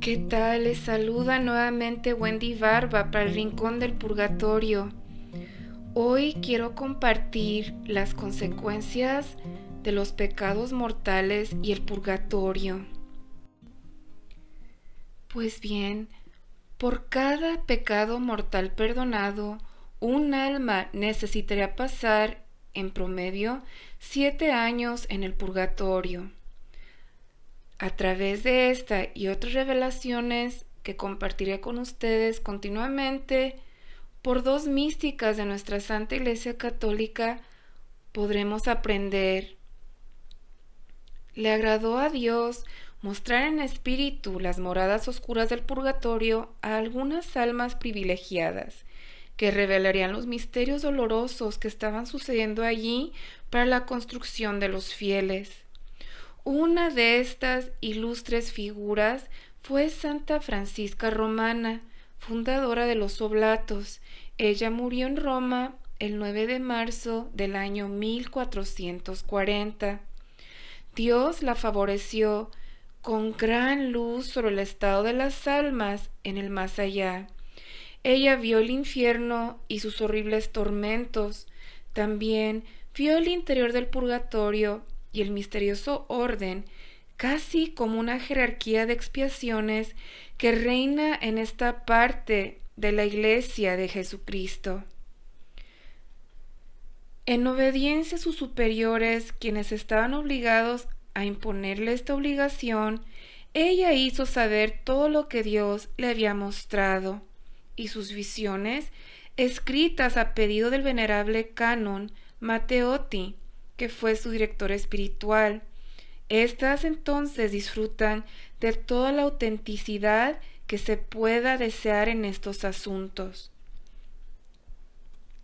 ¿Qué tal? Les saluda nuevamente Wendy Barba para el Rincón del Purgatorio. Hoy quiero compartir las consecuencias de los pecados mortales y el purgatorio. Pues bien, por cada pecado mortal perdonado, un alma necesitaría pasar, en promedio, 7 años en el purgatorio. A través de esta y otras revelaciones que compartiré con ustedes continuamente, por dos místicas de nuestra Santa Iglesia Católica, podremos aprender. Le agradó a Dios mostrar en espíritu las moradas oscuras del purgatorio a algunas almas privilegiadas, que revelarían los misterios dolorosos que estaban sucediendo allí para la construcción de los fieles. Una de estas ilustres figuras fue Santa Francisca Romana, fundadora de los Oblatos. Ella murió en Roma el 9 de marzo del año 1440. Dios la favoreció con gran luz sobre el estado de las almas en el más allá. Ella vio el infierno y sus horribles tormentos. También vio el interior del purgatorio y el misterioso orden, casi como una jerarquía de expiaciones que reina en esta parte de la Iglesia de Jesucristo. En obediencia a sus superiores, quienes estaban obligados a imponerle esta obligación, ella hizo saber todo lo que Dios le había mostrado, y sus visiones, escritas a pedido del venerable Canon Matteotti, que fue su director espiritual. Estas entonces disfrutan de toda la autenticidad que se pueda desear en estos asuntos.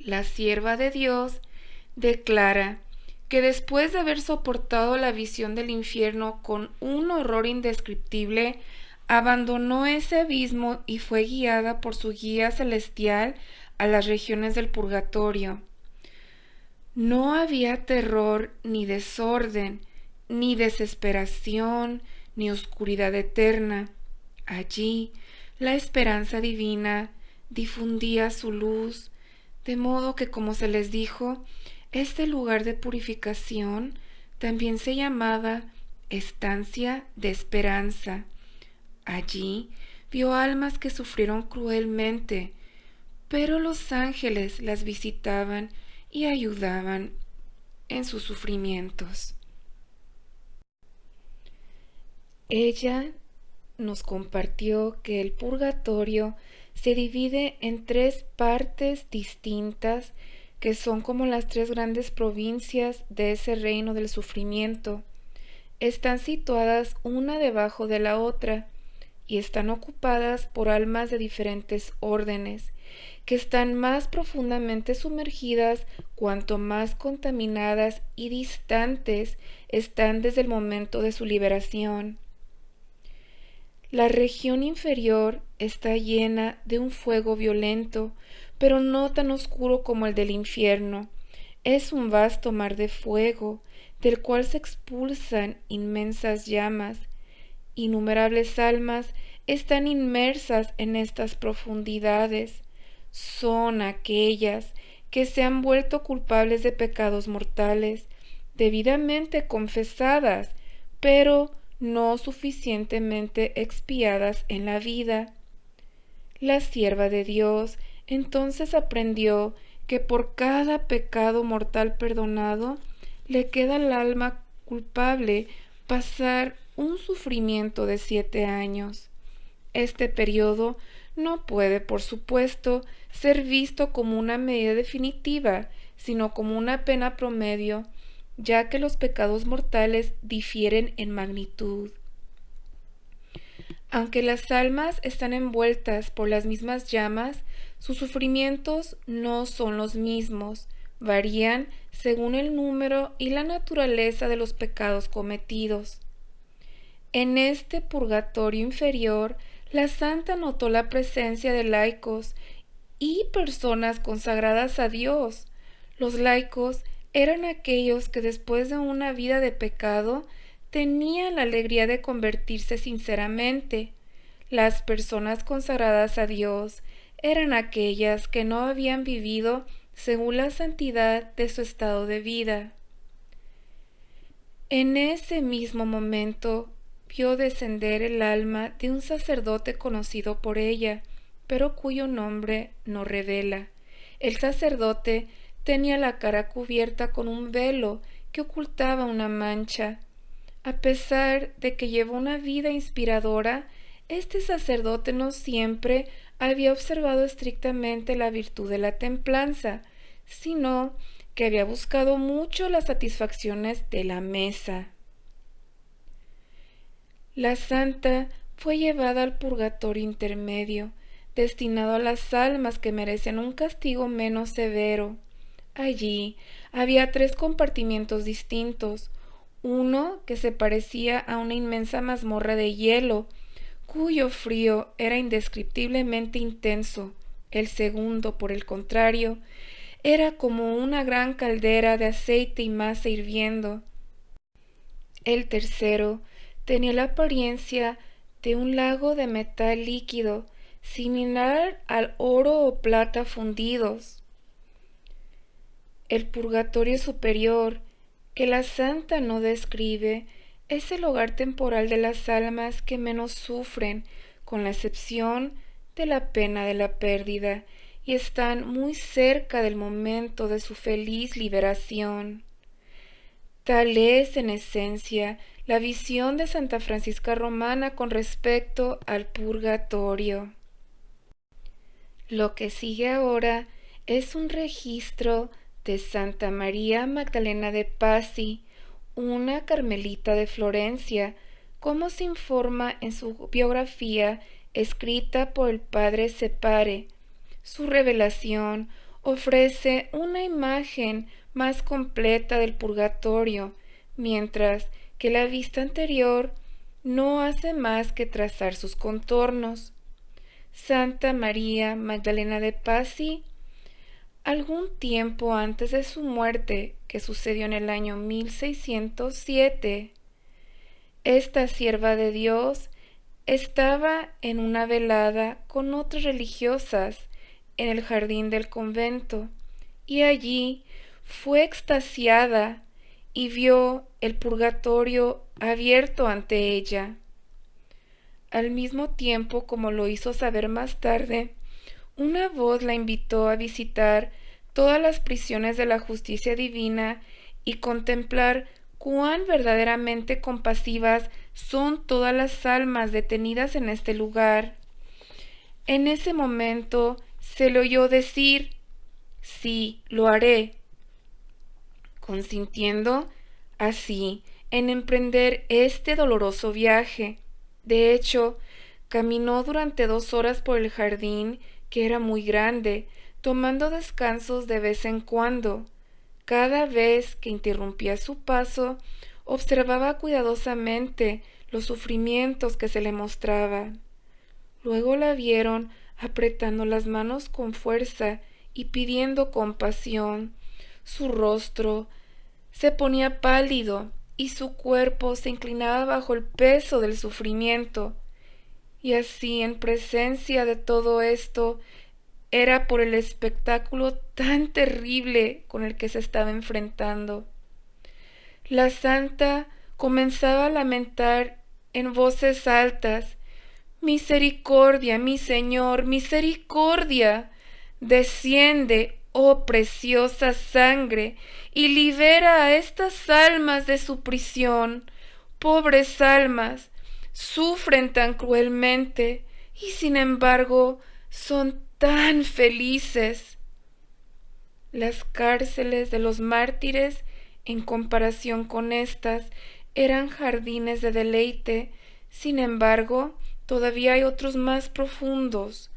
La sierva de Dios declara que después de haber soportado la visión del infierno con un horror indescriptible, abandonó ese abismo y fue guiada por su guía celestial a las regiones del purgatorio. No había terror, ni desorden, ni desesperación, ni oscuridad eterna. Allí la esperanza divina difundía su luz, de modo que, como se les dijo, este lugar de purificación también se llamaba estancia de esperanza. Allí vio almas que sufrieron cruelmente, pero los ángeles las visitaban y ayudaban en sus sufrimientos. Ella nos compartió que el purgatorio se divide en 3 partes distintas que son como las 3 grandes provincias de ese reino del sufrimiento. Están situadas una debajo de la otra y están ocupadas por almas de diferentes órdenes, que están más profundamente sumergidas cuanto más contaminadas y distantes están desde el momento de su liberación. La región inferior está llena de un fuego violento, pero no tan oscuro como el del infierno. Es un vasto mar de fuego, del cual se expulsan inmensas llamas. Innumerables almas están inmersas en estas profundidades. Son aquellas que se han vuelto culpables de pecados mortales, debidamente confesadas, pero no suficientemente expiadas en la vida. La sierva de Dios entonces aprendió que por cada pecado mortal perdonado le queda al alma culpable pasar un sufrimiento de 7 años. Este periodo no puede, por supuesto, ser visto como una medida definitiva, sino como una pena promedio, ya que los pecados mortales difieren en magnitud. Aunque las almas están envueltas por las mismas llamas, sus sufrimientos no son los mismos, varían según el número y la naturaleza de los pecados cometidos. En este purgatorio inferior, la santa notó la presencia de laicos y personas consagradas a Dios. Los laicos eran aquellos que después de una vida de pecado tenían la alegría de convertirse sinceramente. Las personas consagradas a Dios eran aquellas que no habían vivido según la santidad de su estado de vida. En ese mismo momento vio descender el alma de un sacerdote conocido por ella, pero cuyo nombre no revela. El sacerdote tenía la cara cubierta con un velo que ocultaba una mancha. A pesar de que llevó una vida inspiradora, este sacerdote no siempre había observado estrictamente la virtud de la templanza, sino que había buscado mucho las satisfacciones de la mesa. La santa fue llevada al purgatorio intermedio, destinado a las almas que merecen un castigo menos severo. Allí había 3 compartimientos distintos, uno que se parecía a una inmensa mazmorra de hielo, cuyo frío era indescriptiblemente intenso. El segundo, por el contrario, era como una gran caldera de aceite y masa hirviendo. El tercero tenía la apariencia de un lago de metal líquido, similar al oro o plata fundidos. El purgatorio superior, que la santa no describe, es el hogar temporal de las almas que menos sufren, con la excepción de la pena de la pérdida, y están muy cerca del momento de su feliz liberación. Tal es, en esencia, la visión de Santa Francisca Romana con respecto al purgatorio. Lo que sigue ahora es un registro de Santa María Magdalena de Pazzi, una carmelita de Florencia, como se informa en su biografía escrita por el padre Separe. Su revelación ofrece una imagen más completa del purgatorio, mientras que la vista anterior no hace más que trazar sus contornos. Santa María Magdalena de Pazzi, algún tiempo antes de su muerte, que sucedió en el año 1607, esta sierva de Dios estaba en una velada con otras religiosas en el jardín del convento, y allí fue extasiada y vio el purgatorio abierto ante ella. Al mismo tiempo, como lo hizo saber más tarde, una voz la invitó a visitar todas las prisiones de la justicia divina y contemplar cuán verdaderamente compasivas son todas las almas detenidas en este lugar. En ese momento se le oyó decir: «Sí, lo haré», consintiendo así en emprender este doloroso viaje. De hecho, caminó durante 2 horas por el jardín, que era muy grande, tomando descansos de vez en cuando. Cada vez que interrumpía su paso, observaba cuidadosamente los sufrimientos que se le mostraban. Luego la vieron apretando las manos con fuerza y pidiendo compasión. Su rostro se ponía pálido y su cuerpo se inclinaba bajo el peso del sufrimiento. Y así, en presencia de todo esto, era por el espectáculo tan terrible con el que se estaba enfrentando. La santa comenzaba a lamentar en voces altas: «Misericordia, mi Señor, misericordia. Desciende, oh preciosa sangre, y libera a estas almas de su prisión. Pobres almas, sufren tan cruelmente y sin embargo son tan felices». Las cárceles de los mártires, en comparación con estas, eran jardines de deleite. Sin embargo, todavía hay otros más profundos.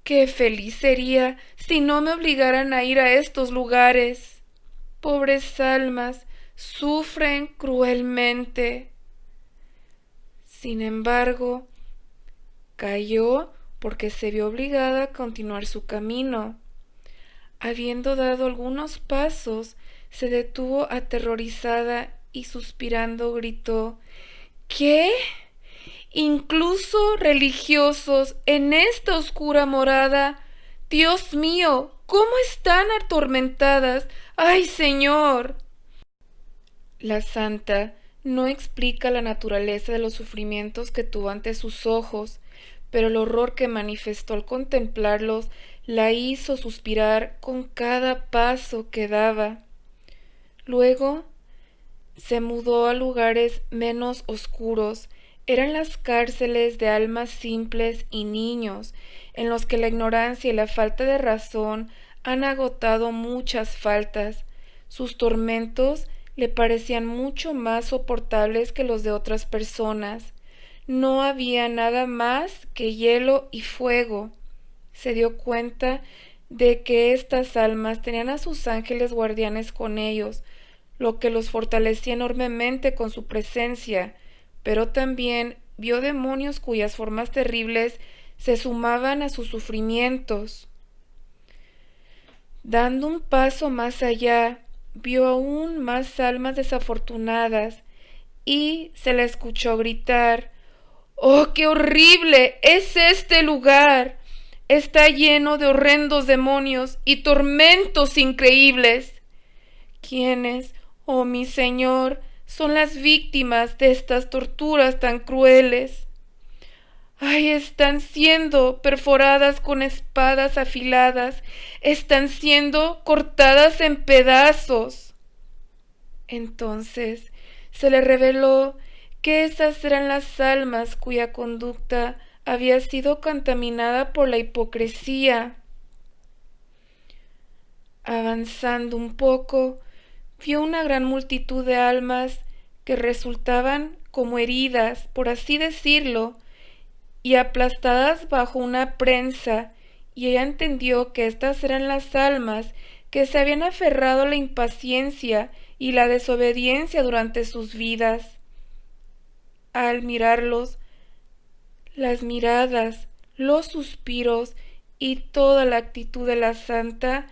Qué feliz sería si no me obligaran a ir a estos lugares. Pobres almas, sufren cruelmente. Sin embargo, cayó porque se vio obligada a continuar su camino. Habiendo dado algunos pasos, se detuvo aterrorizada y suspirando gritó: «¿Qué? incluso religiosos, en esta oscura morada. Dios mío, ¿cómo están atormentadas? ¡Ay, Señor! La santa no explica la naturaleza de los sufrimientos que tuvo ante sus ojos, pero el horror que manifestó al contemplarlos la hizo suspirar con cada paso que daba. Luego se mudó a lugares menos oscuros. Eran las cárceles de almas simples y niños, en los que la ignorancia y la falta de razón han agotado muchas faltas. Sus tormentos le parecían mucho más soportables que los de otras personas. No había nada más que hielo y fuego. Se dio cuenta de que estas almas tenían a sus ángeles guardianes con ellos, lo que los fortalecía enormemente con su presencia, pero también vio demonios cuyas formas terribles se sumaban a sus sufrimientos. Dando un paso más allá, vio aún más almas desafortunadas y se la escuchó gritar: ¡Oh, qué horrible es este lugar! Está lleno de horrendos demonios y tormentos increíbles. ¿Quiénes, oh mi Señor, son las víctimas de estas torturas tan crueles? ¡Ay, están siendo perforadas con espadas afiladas! ¡Están siendo cortadas en pedazos! Entonces se le reveló que esas eran las almas cuya conducta había sido contaminada por la hipocresía. Avanzando un poco, vio una gran multitud de almas que resultaban como heridas, por así decirlo, y aplastadas bajo una prensa, y ella entendió que estas eran las almas que se habían aferrado a la impaciencia y la desobediencia durante sus vidas. Al mirarlos, las miradas, los suspiros y toda la actitud de la santa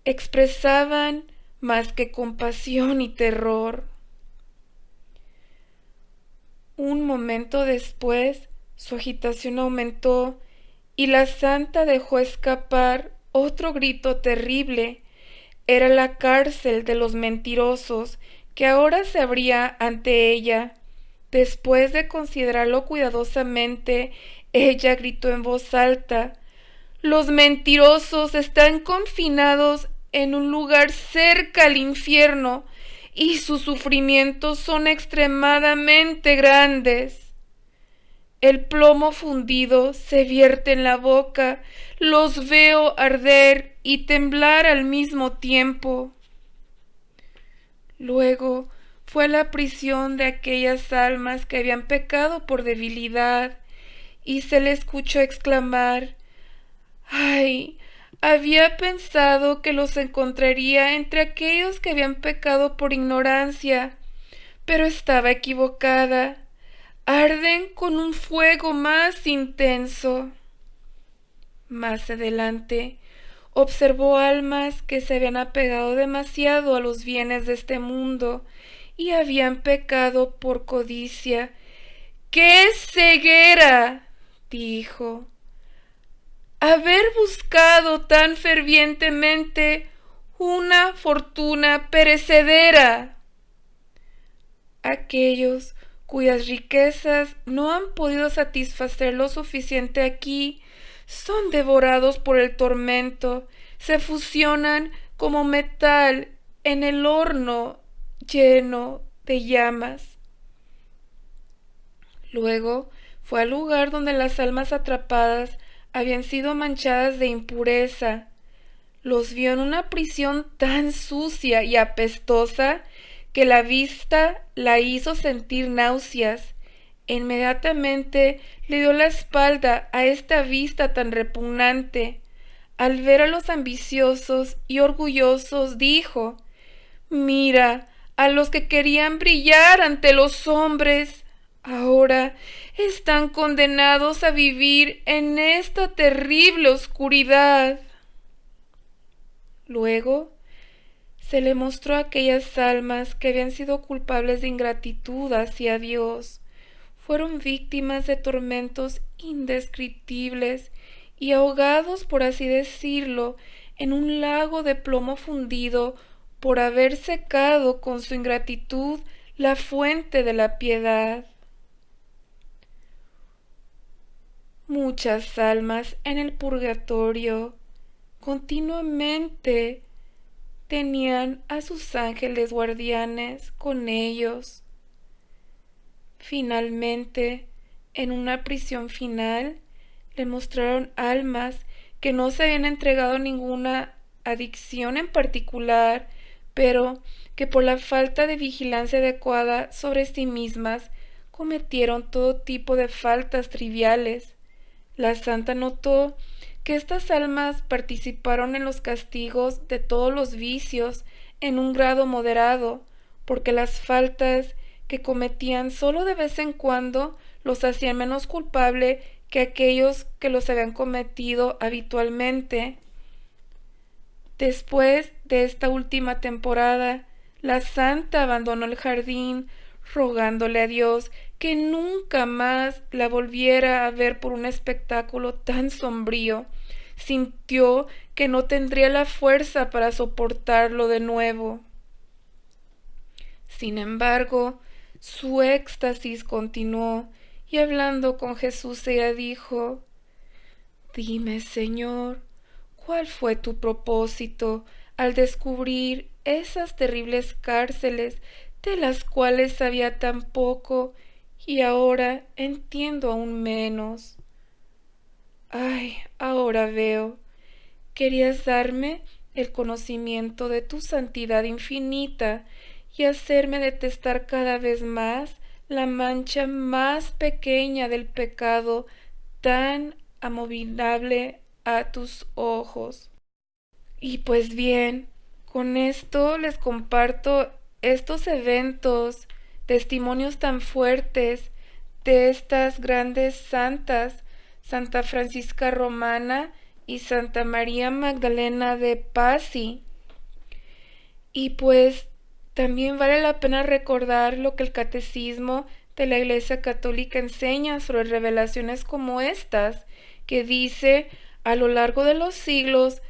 expresaban más que compasión y terror. Un momento después, su agitación aumentó y la santa dejó escapar otro grito terrible. Era la cárcel de los mentirosos que ahora se abría ante ella. Después de considerarlo cuidadosamente, ella gritó en voz alta: «Los mentirosos están confinados en un lugar cerca al infierno, y sus sufrimientos son extremadamente grandes. El plomo fundido se vierte en la boca, los veo arder y temblar al mismo tiempo». Luego fue a la prisión de aquellas almas que habían pecado por debilidad, y se le escuchó exclamar: «¡Ay! Había pensado que los encontraría entre aquellos que habían pecado por ignorancia, pero estaba equivocada. Arden con un fuego más intenso». Más adelante, observó almas que se habían apegado demasiado a los bienes de este mundo y habían pecado por codicia. «¡Qué ceguera!», dijo, «haber buscado tan fervientemente una fortuna perecedera». Aquellos cuyas riquezas no han podido satisfacer lo suficiente aquí son devorados por el tormento, se fusionan como metal en el horno lleno de llamas. Luego fue al lugar donde las almas atrapadas habían sido manchadas de impureza. Los vio en una prisión tan sucia y apestosa que la vista la hizo sentir náuseas. Inmediatamente le dio la espalda a esta vista tan repugnante. Al ver a los ambiciosos y orgullosos, dijo: «Mira, a los que querían brillar ante los hombres, ahora están condenados a vivir en esta terrible oscuridad». Luego se le mostró a aquellas almas que habían sido culpables de ingratitud hacia Dios. fueron víctimas de tormentos indescriptibles y ahogados, por así decirlo, en un lago de plomo fundido por haber secado con su ingratitud la fuente de la piedad. Muchas almas en el purgatorio continuamente tenían a sus ángeles guardianes con ellos. Finalmente, en una prisión final, le mostraron almas que no se habían entregado a ninguna adicción en particular, pero que por la falta de vigilancia adecuada sobre sí mismas cometieron todo tipo de faltas triviales. La santa notó que estas almas participaron en los castigos de todos los vicios en un grado moderado, porque las faltas que cometían solo de vez en cuando los hacían menos culpable que aquellos que los habían cometido habitualmente. Después de esta última temporada, la santa abandonó el jardín, rogándole a Dios que nunca más la volviera a ver por un espectáculo tan sombrío. Sintió que no tendría la fuerza para soportarlo de nuevo. Sin embargo, su éxtasis continuó, y hablando con Jesús ella dijo: «Dime, Señor, ¿cuál fue tu propósito al descubrir esas terribles cárceles de las cuales sabía tan poco y ahora entiendo aún menos?» «Ay, ahora veo. Querías darme el conocimiento de tu santidad infinita y hacerme detestar cada vez más la mancha más pequeña del pecado tan abominable a tus ojos. Y pues bien, con esto les comparto estos eventos, testimonios tan fuertes de estas grandes santas, Santa Francisca Romana y Santa María Magdalena de Pazzi. Y pues también vale la pena recordar lo que el Catecismo de la Iglesia Católica enseña sobre revelaciones como estas, que dice: a lo largo de los siglos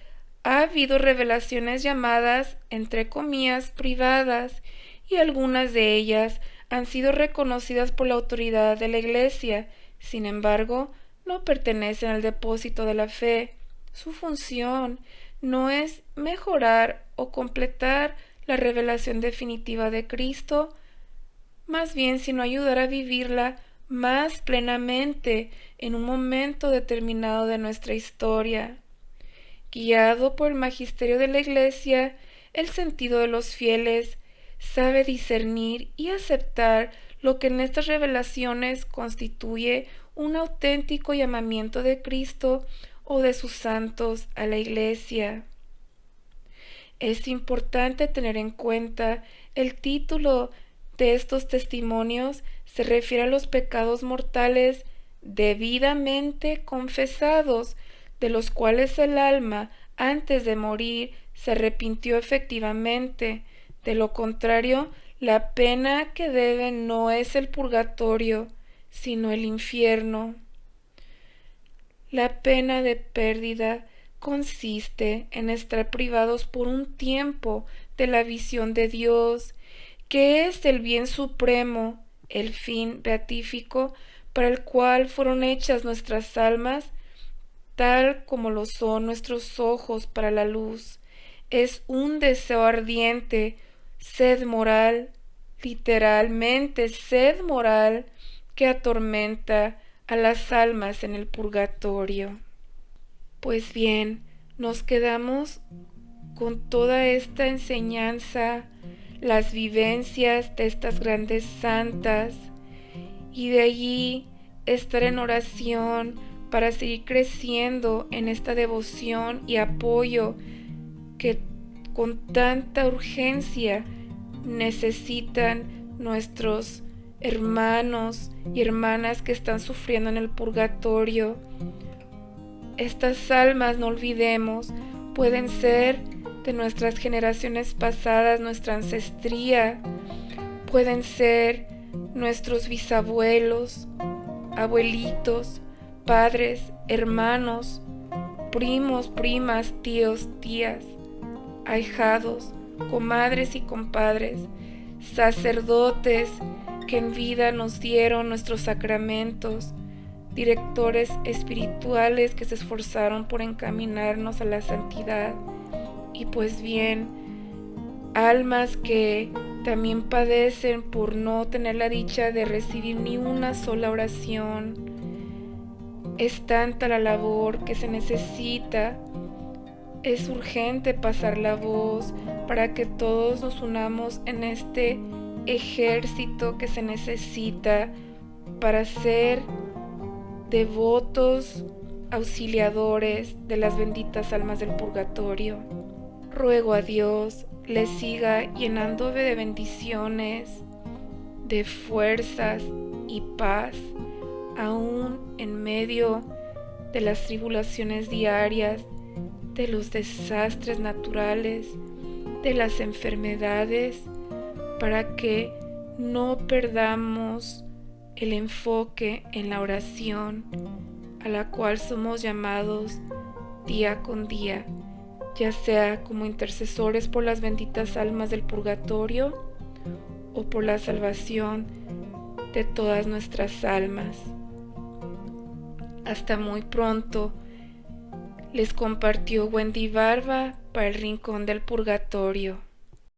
ha habido revelaciones llamadas, entre comillas, privadas, y algunas de ellas han sido reconocidas por la autoridad de la Iglesia. Sin embargo, no pertenecen al depósito de la fe. Su función no es mejorar o completar la revelación definitiva de Cristo, más bien sino ayudar a vivirla más plenamente en un momento determinado de nuestra historia. Guiado por el magisterio de la Iglesia, el sentido de los fieles sabe discernir y aceptar lo que en estas revelaciones constituye un auténtico llamamiento de Cristo o de sus santos a la Iglesia. Es importante tener en cuenta el título de estos testimonios. Se refiere a los pecados mortales debidamente confesados, de los cuales el alma, antes de morir, se arrepintió efectivamente. De lo contrario, la pena que debe no es el purgatorio, sino el infierno. La pena de pérdida consiste en estar privados por un tiempo de la visión de Dios, que es el bien supremo, el fin beatífico para el cual fueron hechas nuestras almas, tal como lo son nuestros ojos para la luz. Es un deseo ardiente, sed moral, literalmente sed moral, que atormenta a las almas en el purgatorio. Pues bien, nos quedamos con toda esta enseñanza, las vivencias de estas grandes santas, y de allí estar en oración para seguir creciendo en esta devoción y apoyo que con tanta urgencia necesitan nuestros hermanos y hermanas que están sufriendo en el purgatorio. Estas almas, no olvidemos, pueden ser de nuestras generaciones pasadas, nuestra ancestría, pueden ser nuestros bisabuelos, abuelitos, padres, hermanos, primos, primas, tíos, tías, ahijados, comadres y compadres, sacerdotes que en vida nos dieron nuestros sacramentos, directores espirituales que se esforzaron por encaminarnos a la santidad, y pues bien, almas que también padecen por no tener la dicha de recibir ni una sola oración. Es tanta la labor que se necesita. Es urgente pasar la voz para que todos nos unamos en este ejército que se necesita para ser devotos, auxiliadores de las benditas almas del purgatorio. Ruego a Dios les siga llenando de bendiciones, de fuerzas y paz, aún en medio de las tribulaciones diarias, de los desastres naturales, de las enfermedades, para que no perdamos el enfoque en la oración a la cual somos llamados día con día, ya sea como intercesores por las benditas almas del purgatorio o por la salvación de todas nuestras almas. Hasta muy pronto. Les compartió Wendy Barba para el Rincón del Purgatorio.